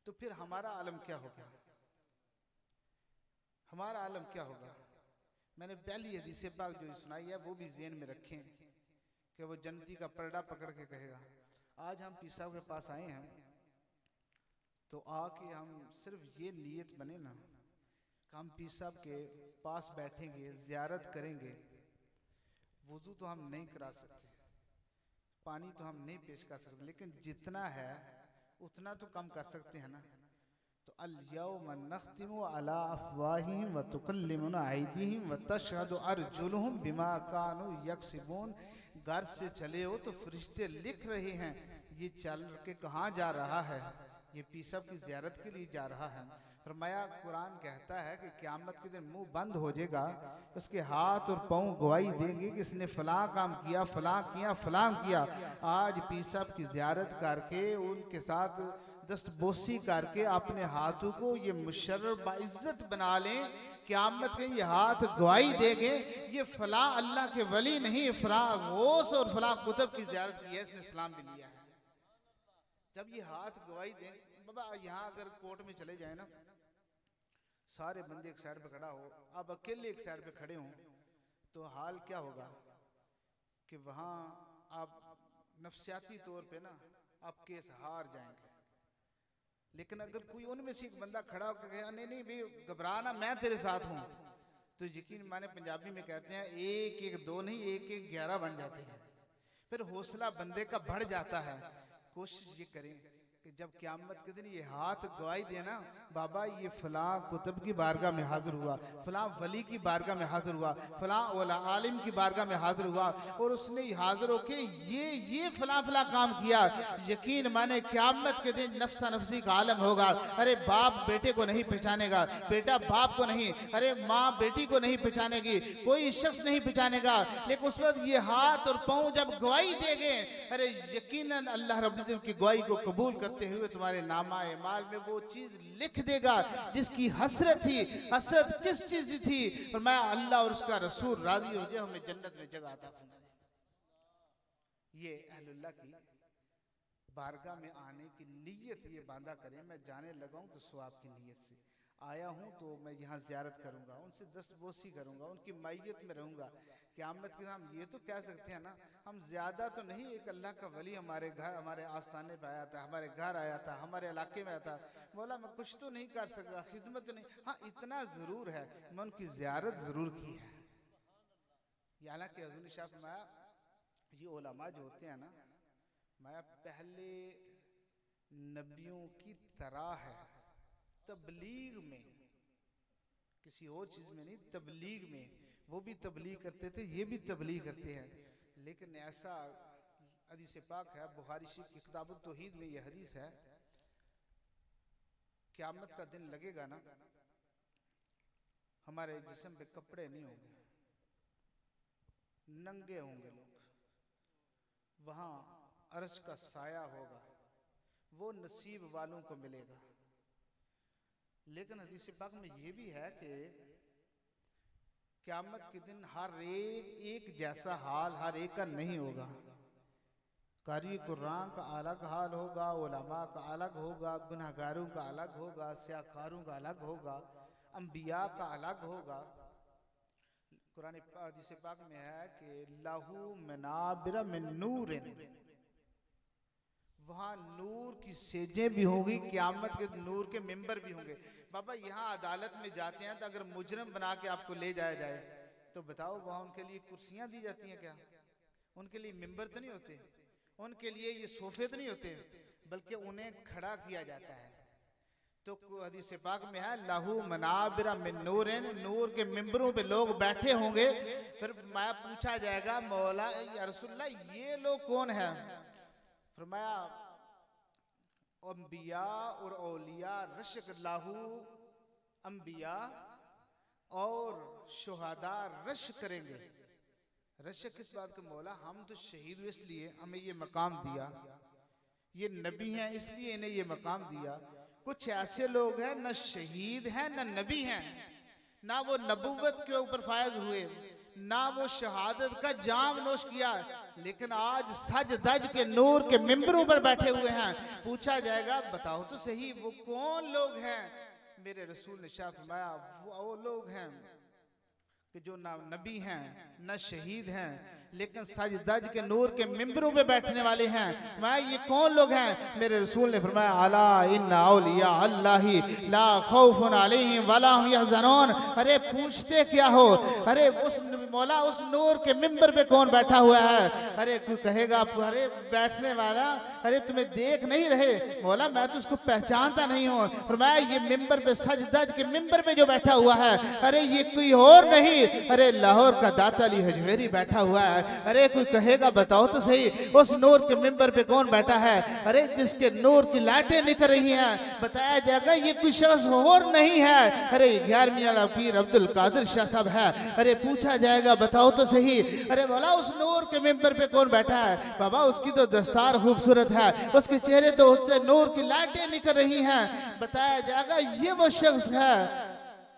तो फिर हमारा आलम क्या होगा, हमारा आलम क्या होगा। मैंने पहली हदीस पाक जो सुनाई है वो भी ज़हन में रखें कि वो जन्नती का परड़ा पकड़ के कहेगा। आज हम पीर साहब के पास आए हैं तो आके हम सिर्फ ये नीयत बने ना कि हम पीर साहब के पास बैठेंगे, ज़ियारत करेंगे। वुज़ू तो हम नहीं करा सकते, पानी तो हम नहीं पेश कर सकते, लेकिन जितना है उतना तो कम कर सकते हैं ना। तो अल यौम नख्तिमु अला अफ़वाहिहिम व तुकल्लिमुना अयदीहिम व तशहदु अर्जुलुहुम बिमा कानू यक्सिबून। घर से चले हो तो फरिश्ते लिख रहे हैं ये चल के कहाँ जा रहा है, ये पीर साहब की ज़ियारत के लिए जा रहा है। फरमाया कुरान कहता है कि क़यामत के दिन मुंह बंद हो जाएगा, उसके हाथ और पाँव गवाही देंगे कि इसने फलां काम किया, फलां किया, फलां किया। आज पीर साहब की ज़ियारत करके उनके साथ दस्तबोसी करके अपने हाथों को ये मुशर्रफ बाइज्जत बना लें, क़यामत के ये हाथ गवाही देंगे ये फलां अल्लाह के वली नहीं, फलां गौस और फलां कुतुब की ज़ियारत की है, इसने इस्लाम भी लिया है। जब ये हाथ गवाही दें, बाबा यहाँ अगर कोर्ट में चले जाए ना, सारे बंदे एक साइड पे खड़ा हो, आप अकेले एक साइड पे खड़े हों, तो हाल क्या होगा कि वहाँ आप नफ्सियाती तौर पे ना आप केस हार जाएंगे। लेकिन अगर कोई उनमें से एक बंदा खड़ा होकर कहे नहीं नहीं भाई घबराना मैं तेरे साथ हूँ, तो यकीन माने पंजाबी में कहते हैं एक एक दो नहीं एक एक 11 बन जाते हैं। फिर हौसला बंदे का बढ़ जाता है। कोशिश ये करें कि जब क़यामत के दिन ये हाथ गवाही देना, बाबा ये फलां कुतुब की बारगाह में हाजिर हुआ, फलां वली की बारगाह में हाजिर हुआ, फलां ओला आलिम की बारगाह में हाजिर हुआ और उसने हाजिर होके ये फलां फलां काम किया। यकीन माने क़यामत के दिन नफ्सा नफ्सी का आलम होगा। अरे बाप बेटे को नहीं पहचानेगा, बेटा बाप को नहीं, अरे माँ बेटी को नहीं पहचानेगी, कोई शख्स नहीं पहचानेगा। लेकिन उस वक्त ये हाथ और पाँव जब गवाही देंगे, अरे यकीनन अल्लाह रब्बुल इज्जत की गवाही को कबूल करते हुए तुम्हारे नामा माल में वो चीज लिख देगा जिसकी हसरत थी। हसरत किस चीज थी? और मैं अल्लाह और उसका रसूल राजी हो जाए, हमें जन्नत में जगह अता फरमाए। ये अहलुल्लाह की बारगाह में आने की नीयत ये बांधा करें। मैं जाने लगा हूं तो सवाब की नीयत से आया हूं, तो मैं यहाँ ज़ियारत करूंगा, उनसे दस्तबोसी करूंगा, उनकी मैयत में रहूंगा। क़यामत के हम ये तो कह सकते हैं ना, हम ज़्यादा तो नहीं, एक अल्लाह का वली हमारे घर हमारे आस्थाने पे आया था, हमारे घर आया था, हमारे इलाके में आया था, बोला मैं कुछ तो नहीं कर सकता, खिदमत तो नहीं, हाँ इतना ज़रूर है मैं उनकी ज़ियारत ज़रूर की है। हालांकि हज़ूर शाह फरमाया ये उलमा जो होते हैं ना, मैं पहले नबियों की तरह है, तबलीग में, किसी और चीज में नहीं, तबलीग में। वो भी तबलीग करते थे, ये भी तबलीग करते हैं। लेकिन ऐसा हदीस पाक है, बुखारी शरीफ की किताबुत तौहीद में ये हदीस है, क़यामत का दिन लगेगा ना, हमारे जिस्म पे कपड़े नहीं होंगे, नंगे होंगे लोग, वहां अर्श का साया होगा, वो नसीब वालों को मिलेगा। लेकिन हदीस पाक में ये भी है कि क़यामत के दिन हर एक जैसा हाल हर एक का नहीं होगा। कारी कुरान का अलग हाल होगा, उलमा का अलग होगा, गुनहगारों का अलग होगा, सियाकारों का अलग होगा, अंबिया का अलग होगा। कुरान हदीस पाक में है कि लहू मनाबिर मिन नूरिन, वहां नूर की सेजें भी होंगी, क़यामत के नूर के मिंबर भी होंगे। बाबा यहाँ अदालत में जाते हैं तो अगर मुजरम बना के आपको ले जाया जाए तो बताओ वहां उनके लिए कुर्सियां दी जाती हैं क्या? उनके लिए मिंबर तो नहीं होते, उनके लिए ये सोफे तो नहीं होते, बल्कि उन्हें खड़ा किया जाता है। तो हदीस पाक में है लहू मनाबिर मिन नूरिन, नूर के मिंबरों पे लोग बैठे होंगे। फिर मैं पूछा जाएगा मौला या रसूलल्लाह ये लोग कौन है? फरमाया अंबिया और औलिया रशक लाहू, अंबिया और शुहदा रश करेंगे। रश किस बात का? मौला हम तो शहीद हुए इसलिए हमें ये मकाम दिया, ये नबी हैं इसलिए इन्हें ये मकाम दिया। कुछ ऐसे लोग हैं न शहीद हैं न नबी हैं, ना वो नबूवत के ऊपर फायज हुए, ना वो शहादत का जाम नोश किया, लेकिन आज सज धज के नूर के मिंबरों पर बैठे हुए हैं। पूछा जाएगा बताओ तो सही वो कौन लोग हैं? मेरे रसूल ने शाह फरमाया वो लोग हैं कि जो ना नबी हैं न शहीद हैं, लेकिन सज धज के नूर के मिंबरों पे बैठने वाले हैं। मैं ये कौन लोग हैं? मेरे रसूल ने फरमाया अला इन्ना औलिया अल्लाही ला खौफुन अलैहिम वला हुम यहज़नून। अरे पूछते क्या हो? अरे उस मौला उस नूर के मिंबर पे कौन बैठा हुआ है? अरे कोई कहेगा अरे बैठने वाला, अरे तुम्हें देख नहीं रहे? मौला मैं तो उसको पहचानता नहीं हूँ। फरमाया ये मिंबर पे सज धज के मिंबर पे जो बैठा हुआ है, अरे ये कोई और नहीं, अरे लाहौर का दाता अली हजवेरी बैठा हुआ है। अरे कोई कहेगा बताओ तो सही उस नूर के मिंबर पे कौन बैठा है? अरे जिसके नूर की लाइटें निकल रही हैं। बताया जाएगा ये कोई शख्स और नहीं है, अरे 11वीं आला पीर अब्दुल कादिर शाह साहब है। अरे पूछा जाएगा बताओ तो सही, अरे बोला उस नूर के मिंबर पे कौन बैठा है? बाबा उसकी तो दस्तार खूबसूरत है, उसके चेहरे तो उससे नूर की लाइटें निकल रही हैं। बताया जाएगा ये वो शख्स है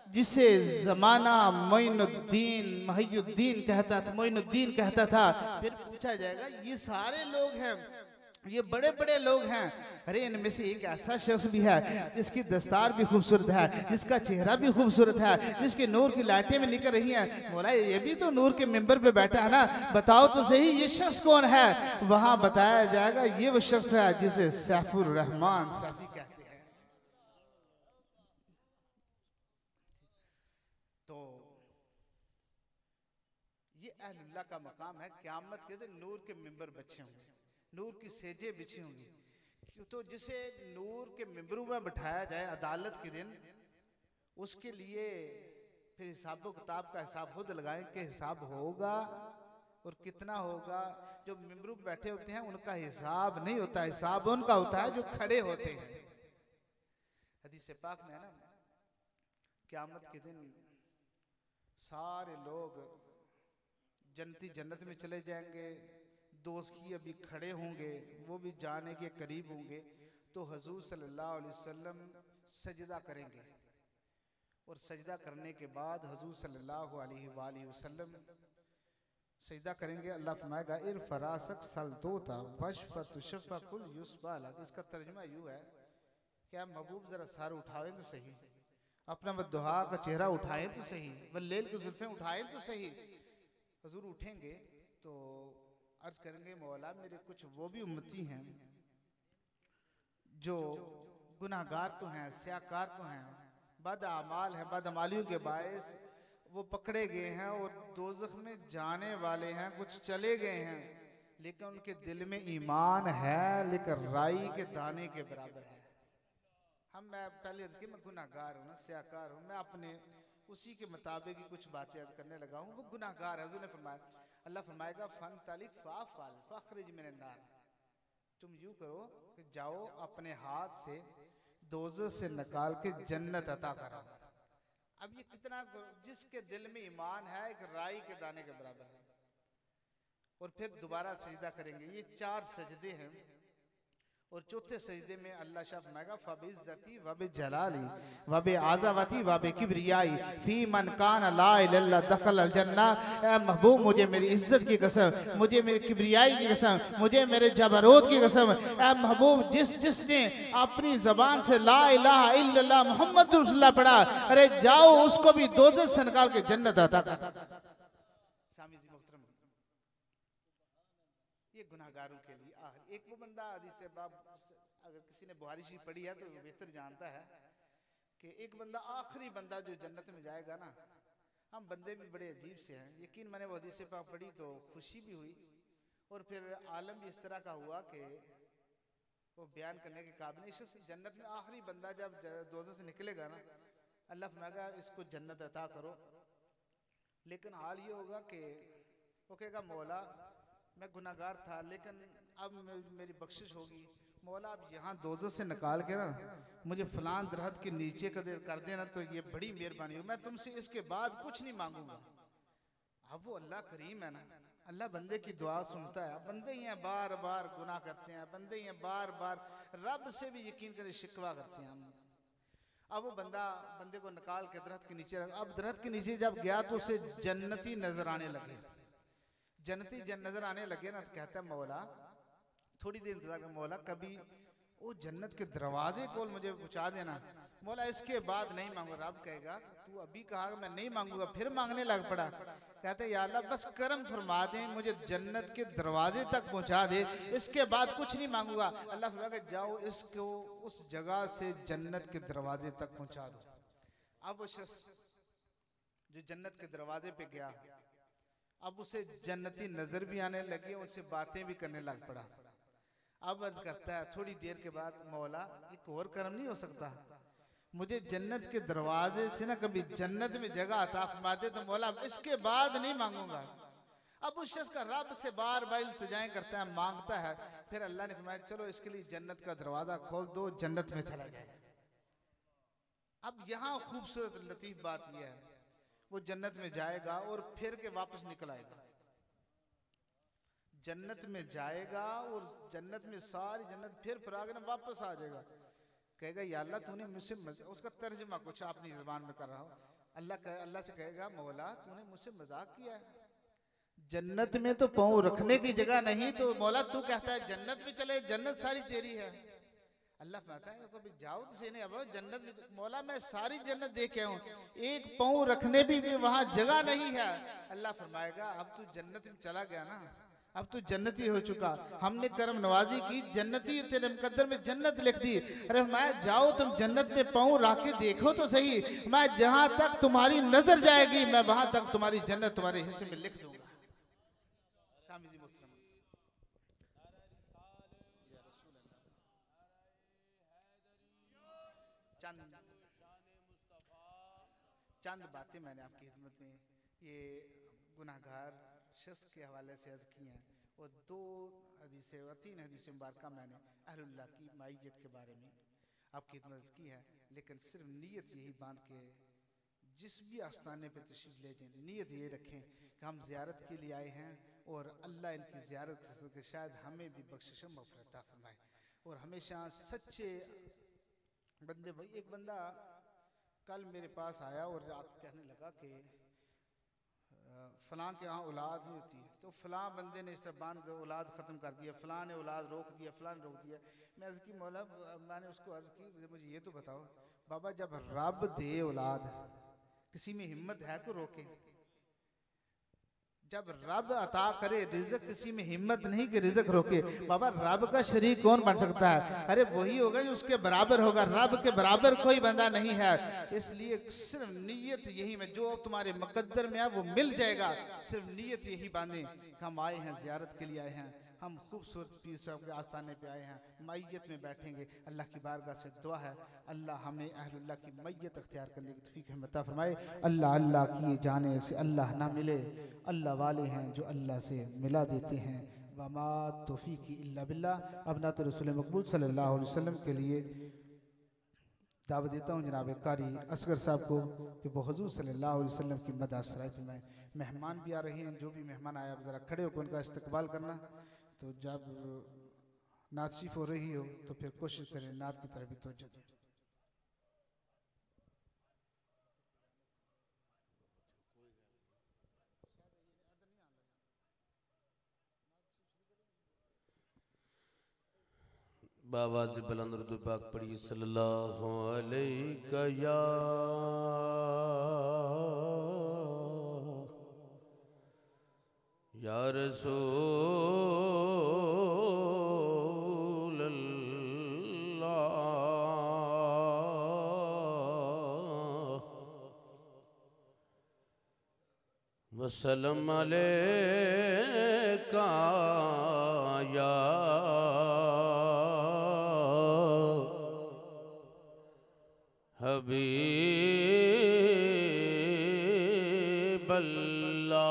जिसे जमाना मोइनुद्दीन कहता था, मोइनुद्दीन कहता था। फिर पूछा जाएगा ये सारे लोग हैं, ये बड़े बड़े लोग हैं। अरे इनमें से एक ऐसा शख्स भी है जिसकी दस्तार भी खूबसूरत है, जिसका चेहरा भी खूबसूरत है, जिसके नूर की लाइटें में निकल रही हैं। बोला ये भी तो नूर के मिंबर पे बैठा है ना, बताओ तो सही ये शख्स कौन है? वहां बताया जाएगा ये वो शख्स है जिसे सैफुर रहमान साफी कहते हैं। ये अहलुल्लाह का मकाम है। क़यामत के दिन नूर के मिंबर बचे होंगे, नूर की सेजें बिछी होंगी। तो जिसे नूर के मिंबरों में बिठाया जाए अदालत के दिन, उसके लिए फिर हिसाब किताब का हिसाब खुद लगाएं कि हिसाब होगा और कितना होगा। जो मिंबरों में बैठे होते हैं उनका हिसाब नहीं होता, हिसाब उनका होता है जो खड़े होते हैं। हदीस पाक में है ना, क़यामत के दिन सारे लोग जन्नती जन्नत में चले जाएंगे, दोस्ती अभी खड़े होंगे, वो भी जाने के करीब होंगे। तो हुजूर सल्लल्लाहु अलैहि वसल्लम सजदा करेंगे और सजदा करने के बाद हुजूर सल्लल्लाहु अलैहि वसल्लम सजदा करेंगे। अल्लाह फरमाएगा इरफरासक सलतोता वशफतु शफा कुल युसबाला। इसका तर्जुमा यूँ है क्या महबूब जरा सर उठाएं तो सही, अपना वद्दुहा का चेहरा उठाएं तो सही, वल्लैल की जुल्फें उठाएं तो सही। हुजूर उठेंगे तो अर्ज करेंगे मौला मेरे कुछ वो भी उम्मती हैं जो गुनाहगार तो हैं, स्याकार तो हैं, बद अमाल है, बदअमालियों के बायस वो पकड़े गए हैं और दोज़ख में जाने वाले हैं, कुछ चले गए हैं, लेकिन उनके दिल में ईमान है, लेकिन राई के दाने के बराबर है। मैं पहले अर्ज की मैं गुनाहगार हूँ ना, स्याकार हूँ, मैं अपने उसी के मुताबिक ही कुछ बातें अर्ज करने लगा हूँ। वो गुनाहगार है। हुजूर ने फरमाया, अल्लाह फरमाएगा फन तालिक फाफल फखरिज मिनन नार, तुम यूं करो कि जाओ अपने हाथ से दोज़ख से निकाल के जन्नत अता करो। अब ये कितना, जिसके दिल में ईमान है एक राई के दाने के बराबर है। और फिर दोबारा सजदा करेंगे। ये 4 सजदे हैं और चौथे सजदे में अल्लाह शाह फरमाएगा फबिज़्ज़ती वबि जलाली वबि आज़ावती वबि किब्रियाई फी मन कान ला इलाहा इल्लल्लाह दखल अल जन्ना। ए महबूब, मुझे मेरी इज्जत की कसम, मुझे मेरी किब्रियाई की कसम, मुझे मेरे जबरूत की कसम, ए महबूब, जिसने अपनी जबान से ला इलाहा इल्लल्लाह मुहम्मद रसूलुल्लाह पढ़ा, अरे जाओ उसको भी दोज़ख से निकाल के जन्नत अता कर। ये गुनाहगारों के लिए एक वो बंदा हदीस से बाब, अगर किसी ने बुखारी शरीफ पढ़ी है तो बेहतर जानता है कि एक बंदा, आखिरी बंदा जो जन्नत में जाएगा ना, हम बंदे भी बड़े अजीब से हैं। यकीन मैंने वो हदीस से पाक पढ़ी तो खुशी भी हुई और फिर आलम भी इस तरह का हुआ कि वो बयान करने के काबिल नहीं। इस जन्नत में आखिरी बंदा जब दोज़ख से निकलेगा ना, अल्लाह फरमाएगा इसको जन्नत अता करो, लेकिन हाल ये होगा कि वो कहेगा मौला मैं गुनाहगार था लेकिन अब मेरी बख्शिश होगी, मौला अब यहाँ दोज़ख से निकाल के ना मुझे फलां दरख्त के नीचे कर देना तो ये बड़ी मेहरबानी हो, मैं तुमसे इसके बाद कुछ नहीं मांगूंगा। अब वो अल्लाह करीम है ना, अल्लाह बंदे की दुआ सुनता है। बंदे ही हैं बार बार गुनाह करते हैं, बंदे ही हैं बार बार रब से भी यकीन करे शिकवा करते हैं हम। अब वो बंदे को निकाल के दरख्त के नीचे रख, अब दरख्त के नीचे जब गया तो उसे जन्नती नजर आने लगे, जन्नती नजर आने लगे ना, तो कहता है मौला थोड़ी देर इंतजार कर मौला, कभी वो जन्नत के दरवाजे को मुझे पहुंचा देना मौला, इसके बाद नहीं मांगूंगा। रब कहेगा तू अभी कहा मैं नहीं मांगूंगा, फिर मांगने लग पड़ा। कहते या अल्लाह बस करम फरमा दे, मुझे जन्नत के दरवाजे तक पहुंचा दे, इसके बाद कुछ नहीं मांगूंगा। अल्लाह फरमाएगा जाओ इसको उस जगह से जन्नत के दरवाजे तक पहुंचा दो। अब वो शख्स जो जन्नत के दरवाजे पे गया, अब उसे जन्नती नजर भी आने लगी, उनसे बातें भी करने लग पड़ा। अब अर्ज करता है थोड़ी देर के बाद मौला एक और कर्म नहीं हो सकता, मुझे जन्नत के दरवाजे से ना कभी जन्नत में जगह अता फरमा दे तो मौला इसके बाद नहीं मांगूंगा। अब उस शख्स का रब से बार बार इल्तिजाएं करता है, मांगता है, फिर अल्लाह ने फरमाया चलो इसके लिए जन्नत का दरवाजा खोल दो, जन्नत में चला जाए। अब यहाँ खूबसूरत लतीफ बात यह है, वो जन्नत में जाएगा और फिर के वापस निकल आएगा। जन्नत में जाएगा और जन्नत में सारी जन्नत फिर आगे ना वापस आ जाएगा, कहेगा या अल्लाह तूने मुझसे, उसका तर्जुमा कुछ अपनी ज़बान में कर रहा हूँ, अल्लाह से कहेगा मौला तूने मुझसे मजाक किया है, जन्नत में तो पाँव रखने की जगह नहीं, तो मौला तू कहता है जन्नत में चले, जन्नत सारी तेरी है। अल्लाह फरमाता है कभी जाओ तो सही नहीं, अब जन्नत में मौला मैं सारी जन्नत देखे हूँ, एक पाँव रखने भी वहां जगह नहीं है। अल्लाह फरमाएगा अब तू जन्नत में चला गया ना, अब तू जन्नती हो चुका, हमने करम नवाजी की, जन्नती तेरे मुकद्दर में जन्नत लिख दी। अरे मैं जाओ तुम जन्नत में पाँव रख के देखो तो सही, मैं जहां तक तुम्हारी नजर जाएगी मैं वहां तक तुम्हारी जन्नत तुम्हारे हिस्से में लिख दूंगा। चंद बातें मैंने आपकी खिदमत में ये गुनाहगार शख्स के हवाले से अर्ज की हैं, और 2 हदीसें और 3 हदीसें मुबारका मैंने अहलुल्लाह की मायत के बारे में आपकी खिदमत की है। लेकिन सिर्फ नीयत यही बांध के जिस भी आस्थाने पे तशरीफ़ ले जाएं, नीयत ये रखें कि हम ज़ियारत के लिए आए हैं और अल्लाह इनकी ज़ियारत के शायद हमें भी बख्शिश मग़फ़िरत फरमाए। और हमेशा सच्चे बंदे, भाई एक बंदा कल मेरे पास आया और आप कहने लगा कि फ़लाँ के यहाँ औलाद नहीं होती है, तो फ़लाँ बंदे ने इस तरह बांध औलाद ख़त्म कर दिया, फ़लाँ ने औलाद रोक दिया, फ़लाँ ने रोक दिया। मैं अर्ज़ की मौला, मैंने उसको अर्ज़ की मुझे ये तो बताओ बाबा, जब रब दे औलाद किसी में हिम्मत है को रोके? जब रब अता करे रिज़्क़ किसी में हिम्मत नहीं कि रिज़्क़ रोके। बाबा रब का शरीक कौन बन सकता है? अरे वही होगा जो उसके बराबर होगा, रब के बराबर कोई बंदा नहीं है। इसलिए सिर्फ नीयत यही में जो तुम्हारे मुकद्दर में है वो मिल जाएगा। सिर्फ नीयत यही बांधे, हम आए हैं ज़ियारत के लिए आए हैं, हम खूबसूरत पीर साहब के आस्थाने पे आए हैं, मैयत में बैठेंगे। अल्लाह की बारगाह से दुआ है अल्लाह हमें अहलुल्लाह की मैयत अख्तियार करने की तौफीक अता फरमाए। अल्लाह अल्लाह किए जाने से अल्लाह ना मिले, अल्लाह वाले हैं जो अल्लाह से मिला देते हैं। वमा तौफीकी इल्ला बिल्लाह। अब ना तो रसूल मकबूल सल्लल्लाहु अलैहि वसल्लम के लिए दावत देता हूँ जनाब कारी असगर साहब को कि वो हुज़ूर सल्लल्लाहु अलैहि वसल्लम की मदद सराय फरमाएं। मेहमान भी आ रहे हैं, जो भी मेहमान आया आप ज़रा खड़े होकर उनका इस्तकबाल करना। तो जब नात शिफ हो रही हो तो फिर कोशिश करें नात की तरफ भी तवज्जो दें। बाबा से बुलंद रुतबे पाक पढ़िए सल्लल्लाहु अलैहि या रसूल अल्लाह वसल्लम अलैका या हबीब अल्लाह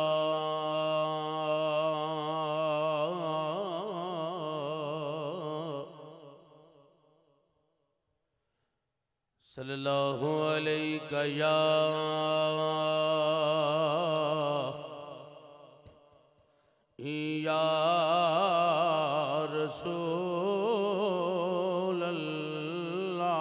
सल्लल्लाहु अलैका या रसूल अल्लाह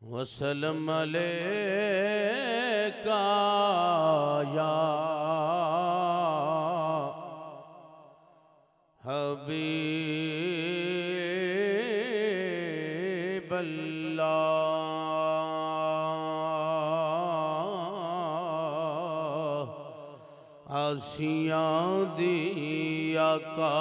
वसल्लम अलैका या हबीब अल्लाह आसियां दिया का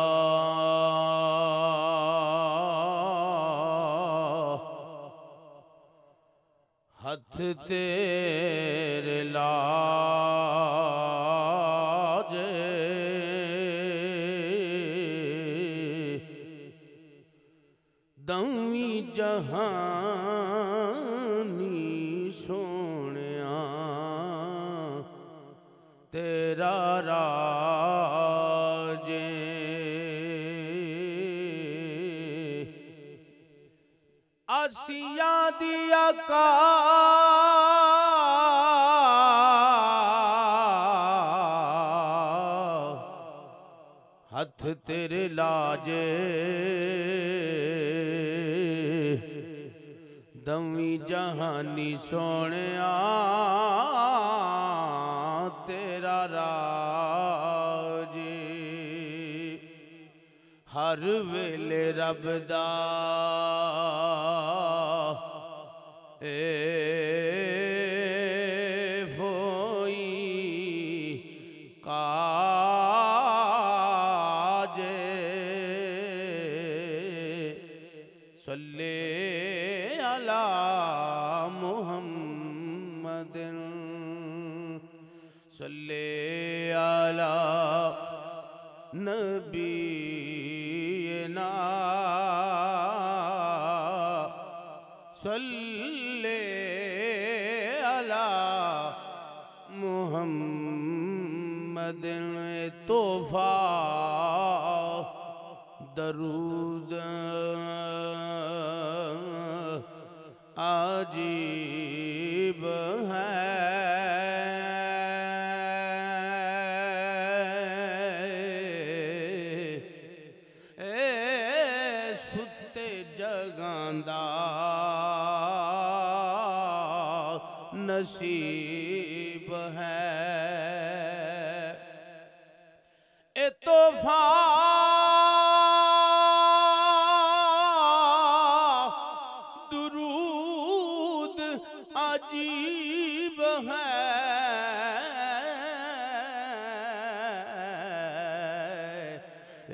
हथ तेरे लाजे दवी जहानी सोनिया तेरा राजे आसिया दिया का हथ तेरे लाजे दवी जहानी सोनिया तेरा राजे हर वेले रब दा फोई काजे सल्ले अला मुहम्मदिन सल्ले अला नबीना सल्ले अला मुहम्मदिन तोहफा दरूद अजीब है सुते जगांदा नसीब है ए तोहफा दुरूद अजीब है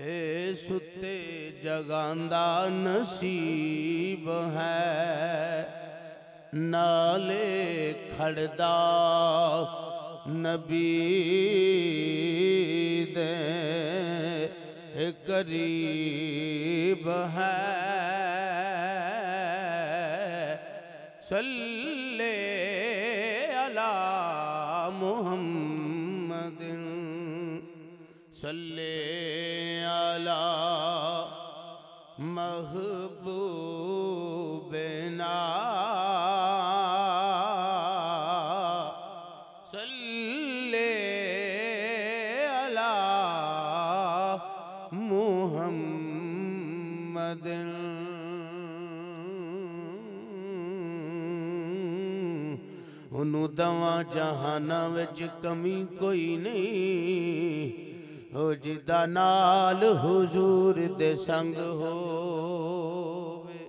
ए सुते जगांदा नसीब है नाले खड़दा नबी दे करीब है सल्ले अला मुहम्मदिन सल्ले अला महबूबना सल्ले अला दिन ਉਹਨੂੰ ਦਵਾਂ ਜਹਾਨਾਂ ਵਿੱਚ ਕਮੀ ਕੋਈ ਨਹੀਂ ਹੋ ਜਿਦਾ ਨਾਲ ਹੁਜ਼ੂਰ ਦੇ ਸੰਗ ਹੋਵੇ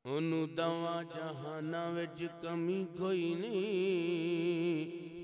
ਉਹਨੂੰ ਦਵਾਂ ਜਹਾਨਾਂ ਵਿੱਚ ਕਮੀ ਕੋਈ ਨਹੀਂ